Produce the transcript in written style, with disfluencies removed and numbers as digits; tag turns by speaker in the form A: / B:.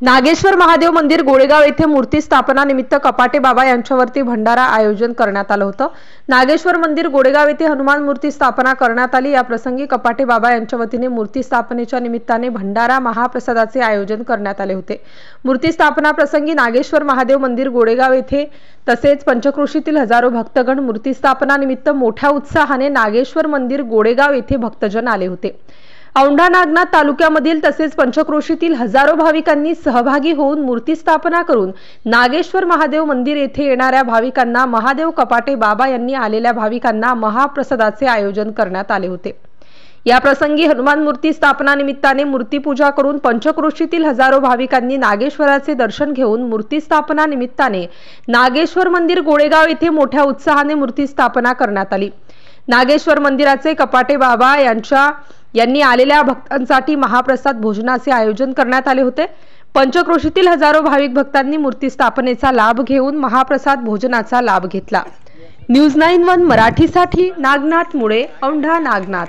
A: नागेश्वर महादेव मंदिर गोळेगाव येथे मूर्ती स्थापना निमित्त कपाटे बाबा यांच्यावरती भंडारा आयोजन करण्यात आलं होतं। नागेश्वर मंदिर गोळेगाव येथे हनुमान मूर्ती स्थापना करण्यात आली। या प्रसंगी कपाटे बाबा यांच्या वतीने मूर्ती स्थापनेच्या निमित्ताने भंडारा महाप्रसादाचे आयोजन करण्यात आले होते। मूर्ती स्थापना प्रसंगी नागेश्वर महादेव मंदिर गोळेगाव येथे तसेच पंचक्रोशीतील हजारो भक्तगण मूर्ती स्थापना निमित्त मोठ्या उत्साहाने नागेश्वर मंदिर गोळेगाव येथे भक्तजन आले होते। औंढा नागनाथ तालुक्यामधील तसेच पंचक्रोशीतील हजारो भाविकांनी सहभागी होऊन मूर्ती स्थापना करून नागेश्वर महादेव मंदिर येथे येणाऱ्या भाविकांना महादेव कपाटे बाबा यांनी आलेल्या भाविकांना महाप्रसादाचे आयोजन करण्यात आले होते। या प्रसंगी हनुमान मूर्ती स्थापना निमित्ताने मूर्ती पूजा करून पंचक्रोशीतील हजारो भाविकांनी नागेश्वराचे दर्शन घेऊन मूर्ती स्थापना निमित्ताने नागेश्वर मंदिर गोळेगाव येथे मोठ्या उत्साहाने मूर्ती स्थापना करण्यात आली। नागेश्वर मंदिराचे कपाटे बाबा यांनी आलेल्या भक्तांसाठी महाप्रसाद भोजनाचे आयोजन करण्यात आले होते। पंचक्रोशीतील हजारो भाविक भक्तांनी मूर्ती स्थापनेचा लाभ घेऊन महाप्रसाद भोजनाचा लाभ घेतला। न्यूज 9 मराठीसाठी नागनाथ मुळे, औंढा नागनाथ।